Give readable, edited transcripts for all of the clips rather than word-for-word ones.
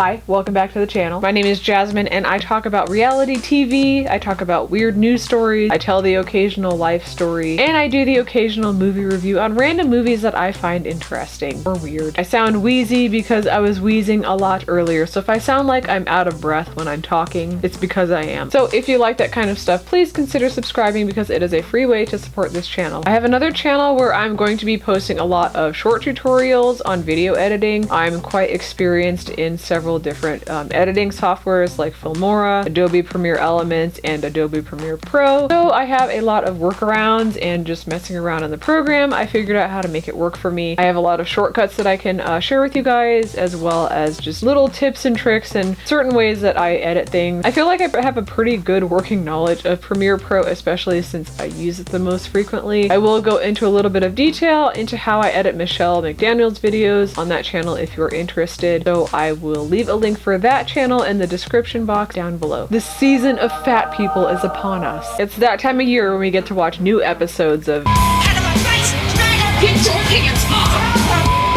Hi, welcome back to the channel. My name is Jasmine and I talk about reality TV, I talk about weird news stories, I tell the occasional life story, and I do the occasional movie review on random movies that I find interesting or weird. I sound wheezy because I was wheezing a lot earlier, so if I sound like I'm out of breath when I'm talking, it's because I am. So if you like that kind of stuff, please consider subscribing because it is a free way to support this channel. I have another channel where I'm going to be posting a lot of short tutorials on video editing. I'm quite experienced in several different editing softwares like Filmora, Adobe Premiere Elements, and Adobe Premiere Pro. So I have a lot of workarounds and just messing around in the program. I figured out how to make it work for me. I have a lot of shortcuts that I can share with you guys, as well as just little tips and tricks and certain ways that I edit things. I feel like I have a pretty good working knowledge of Premiere Pro, especially since I use it the most frequently. I will go into a little bit of detail into how I edit Michelle McDaniel's videos on that channel if you're interested. So I will leave a link for that channel in the description box down below. The season of fat people is upon us. It's that time of year when we get to watch new episodes of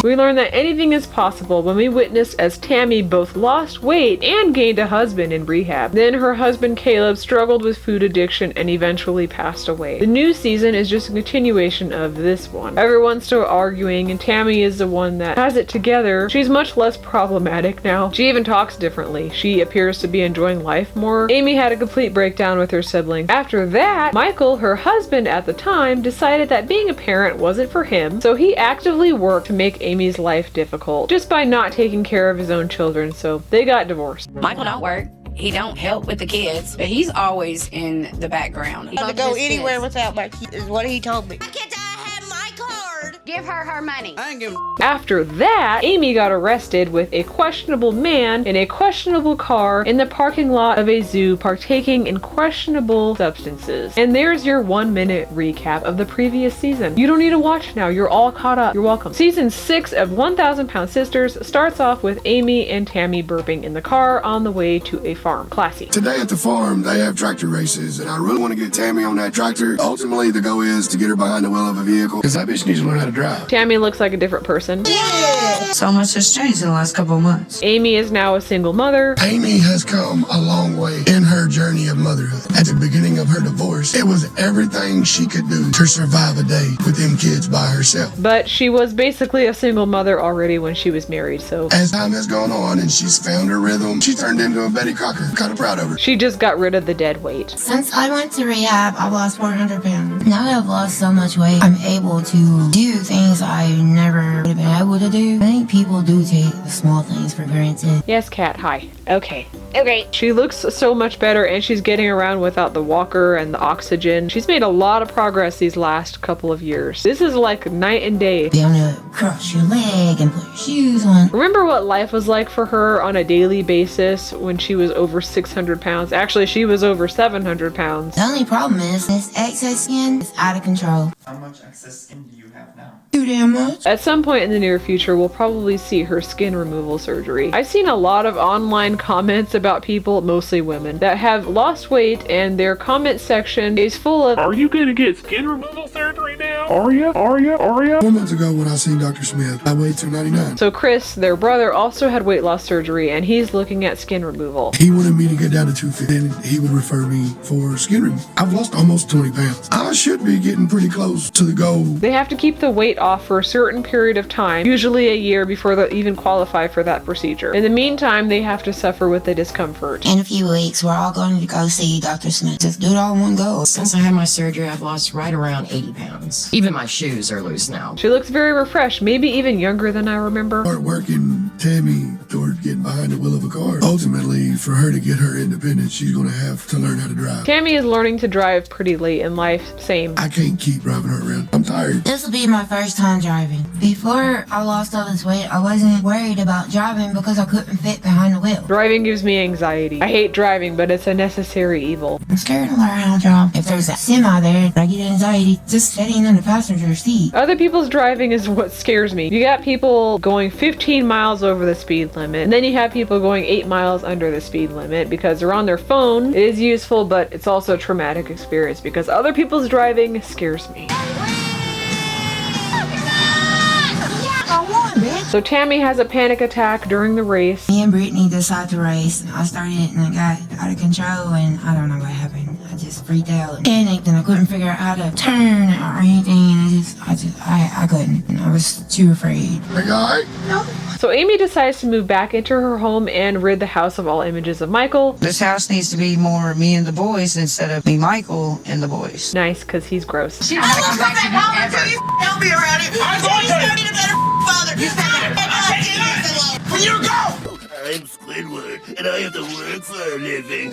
We learn that anything is possible when we witnessed as Tammy both lost weight and gained a husband in rehab. Then her husband Caleb struggled with food addiction and eventually passed away. The new season is just a continuation of this one. Everyone's still arguing and Tammy is the one that has it together. She's much less problematic now. She even talks differently. She appears to be enjoying life more. Amy had a complete breakdown with her sibling. After that, Michael, her husband at the time, decided that being a parent wasn't for him, so he actively worked to make Amy's life difficult just by not taking care of his own children, so they got divorced. Michael don't work. He don't help with the kids, but he's always in the background. He doesn't go anywhere without my kids, is what he told me. Give her her money. I ain't giving After that, Amy got arrested with a questionable man in a questionable car in the parking lot of a zoo partaking in questionable substances. And there's your 1-minute recap of the previous season. You don't need to watch now, you're all caught up. You're welcome. Season 6 of 1,000 Pound Sisters starts off with Amy and Tammy burping in the car on the way to a farm. Classy. Today at the farm, they have tractor races, and I really want to get Tammy on that tractor. Ultimately, the goal is to get her behind the wheel of a vehicle, because that bitch needs to learn how to drive. Tammy looks like a different person. So much has changed in the last couple of months. Amy is now a single mother. Amy has come a long way in her journey of motherhood. At the beginning of her divorce, it was everything she could do to survive a day with them kids by herself. But she was basically a single mother already when she was married, so As time has gone on and she's found her rhythm, she turned into a Betty Crocker. Kind of proud of her. she just got rid of the dead weight. Since I went to rehab, I've lost 400 pounds. Now that I've lost so much weight, I'm able to do things I never would have been able to do. I think people do take the small things for granted. Yes, Kat, hi. Okay. She looks so much better and she's getting around without the walker and the oxygen. She's made a lot of progress these last couple of years. This is like night and day. Be able to cross your leg and put your shoes on. Remember what life was like for her on a daily basis when she was over 600 pounds? Actually, she was over 700 pounds. The only problem is this excess skin is out of control. How much excess skin do you have now? Too damn much. At some point in the near future, we'll probably see her skin removal surgery. I've seen a lot of online comments about people, mostly women, that have lost weight and their comment section is full of, Are you gonna get skin removal surgery now? Are ya? 4 months ago when I seen Dr. Smith, I weighed 299. So Chris, their brother, also had weight loss surgery and he's looking at skin removal. He wanted me to get down to 250 and he would refer me for skin removal. I've lost almost 20 pounds. I should be getting pretty close to the goal. They have to keep the weight off for a certain period of time, usually a year before they even qualify for that procedure. In the meantime, they have to suffer with the discomfort. In a few weeks, we're all going to go see Dr. Smith. Just do it all in one go. Since I had my surgery, I've lost right around 80 pounds. Even my shoes are loose now. She looks very refreshed, maybe even younger than I remember. Start working Tammy toward getting behind the wheel of a car. Ultimately, for her to get her independence, she's going to have to learn how to drive. Tammy is learning to drive pretty late in life, same. I can't keep driving her around. I'm tired. This will be my first time driving. Before I lost all this weight, I wasn't worried about driving because I couldn't fit behind the wheel. Driving gives me anxiety. I hate driving, but it's a necessary evil. I'm scared to learn how to drive. If there's a semi there, I get anxiety just sitting in the passenger seat. Other people's driving is what scares me. You got people going 15 miles over the speed limit, and then you have people going 8 miles under the speed limit because they're on their phone. It is useful, but it's also a traumatic experience because other people's driving scares me. I won, bitch. So Tammy has a panic attack during the race. Me and Brittany decided to race, and I started and I got out of control, and I don't know what happened. I just freaked out and panicked, and I couldn't figure out how to turn or anything. I couldn't. And I was too afraid. Big eye? So Amy decides to move back into her home and rid the house of all images of Michael. This house needs to be more me and the boys instead of me, Michael, and the boys. Nice, because he's gross. She don't come back to him ever. Help me around it. I'm going to be a better father. When you go. I'm Squidward, and I have to work for a living.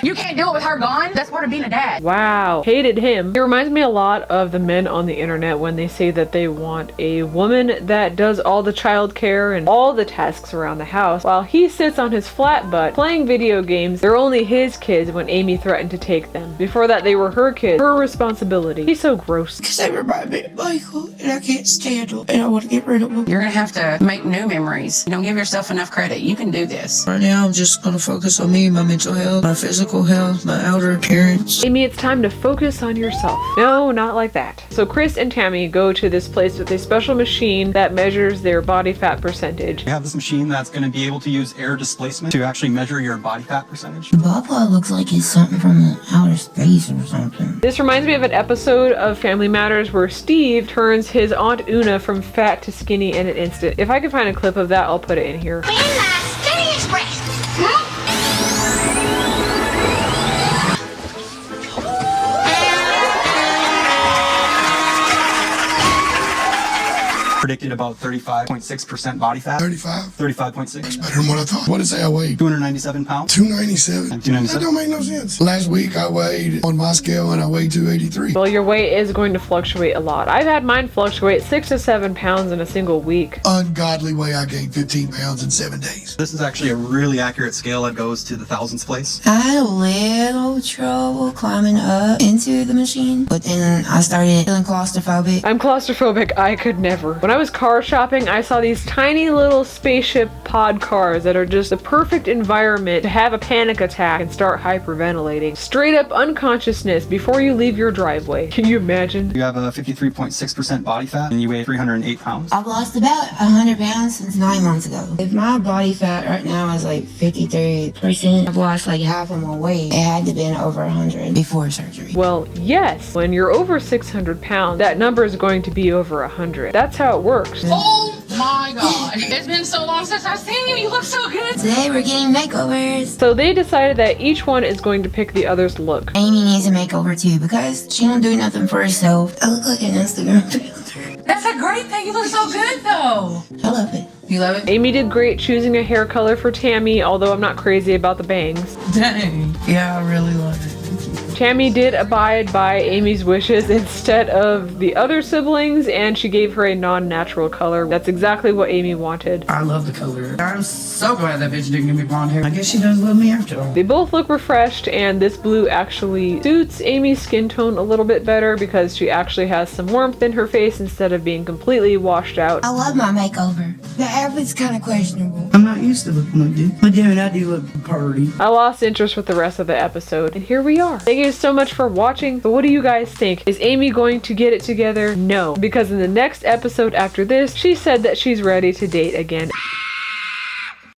You can't do it with her gone. That's part of being a dad. Wow, hated him. He reminds me a lot of the men on the internet when they say that they want a woman that does all the child care and all the tasks around the house while he sits on his flat butt playing video games. They're only his kids when Amy threatened to take them. Before that, they were her kids, her responsibility. He's so gross. Because they remind me of Michael, and I can't stand them, and I want to get rid of them. You're gonna have to make new memories. You don't give yourself enough credit. You can do this. Right now, I'm just going to focus on me, my mental health, my physical health, my outer appearance. Amy, it's time to focus on yourself. No, not like that. So Chris and Tammy go to this place with a special machine that measures their body fat percentage. We have this machine that's going to be able to use air displacement to actually measure your body fat percentage. Papa looks like it's something from outer space or something. This reminds me of an episode of Family Matters where Steve turns his Aunt Una from fat to skinny in an instant. If I can find a clip of that, I'll put it in here. Predicted about 35.6% body fat. 35? 35.6. That's better than what I thought. What did it say I weighed? 297 pounds. 297. 297. That don't make no sense. Last week I weighed on my scale and I weighed 283. Well, your weight is going to fluctuate a lot. I've had mine fluctuate 6 to 7 pounds in a single week. Ungodly way I gained 15 pounds in 7 days. This is actually a really accurate scale that goes to the thousandths place. I had a little trouble climbing up into the machine, but then I started feeling claustrophobic. I'm claustrophobic. I could never. When I was car shopping, I saw these tiny little spaceship pod cars that are just the perfect environment to have a panic attack and start hyperventilating. Straight up unconsciousness before you leave your driveway. Can you imagine? You have a 53.6% body fat and you weigh 308 pounds. I've lost about 100 pounds since 9 months ago. If my body fat right now is like 53%, I've lost like half of my weight. It had to been over 100 before surgery. Well, yes. When you're over 600 pounds, that number is going to be over 100. That's how it works. Oh my God. It's been so long since I've seen you. You look so good. Today we're getting makeovers. So they decided that each one is going to pick the other's look. Amy needs a makeover too because she don't do nothing for herself. I look like an Instagram filter. That's a great thing. You look so good though. I love it. You love it? Amy did great choosing a hair color for Tammy, although I'm not crazy about the bangs. Dang. Yeah, I really love it. Tammy did abide by Amy's wishes instead of the other siblings, and she gave her a non-natural color. That's exactly what Amy wanted. I love the color. I'm so glad that bitch didn't give me blonde hair. I guess she does love me after all. They both look refreshed, and this blue actually suits Amy's skin tone a little bit better because she actually has some warmth in her face instead of being completely washed out. I love my makeover. The outfit's kind of questionable. I'm not used to looking like this. But damn it, I do look purty. I lost interest with the rest of the episode, and here we are. Thank you so much for watching, but what do you guys think? Is Amy going to get it together? No, because in the next episode after this, she said that she's ready to date again.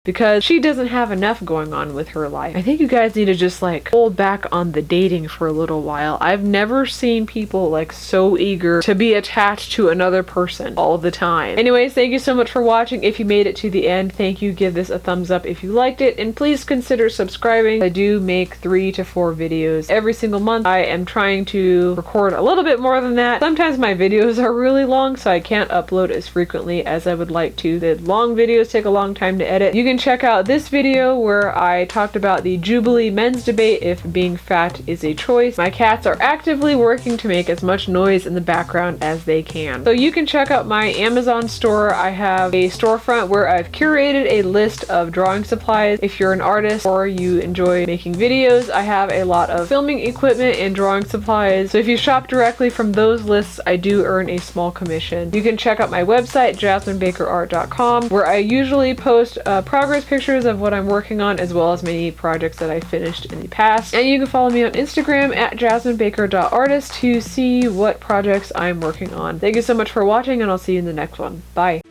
Because she doesn't have enough going on with her life. I think you guys need to just like hold back on the dating for a little while. I've never seen people like so eager to be attached to another person all the time. Anyways, thank you so much for watching. If you made it to the end, thank you. Give this a thumbs up if you liked it, and please consider subscribing. I do make 3 to 4 videos every single month. I am trying to record a little bit more than that. Sometimes my videos are really long, so I can't upload as frequently as I would like to. The long videos take a long time to edit. You can check out this video where I talked about the Jubilee men's debate if being fat is a choice. My cats are actively working to make as much noise in the background as they can. So you can check out my Amazon store. I have a storefront where I've curated a list of drawing supplies. If you're an artist or you enjoy making videos, I have a lot of filming equipment and drawing supplies. So if you shop directly from those lists, I do earn a small commission. You can check out my website, jasminebakerart.com, where I usually post progress pictures of what I'm working on, as well as many projects that I finished in the past. And you can follow me on Instagram at jasminebaker.artist to see what projects I'm working on. Thank you so much for watching, and I'll see you in the next one. Bye.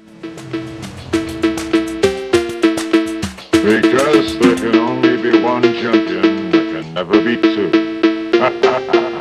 Because there can only be one champion, there can never be two.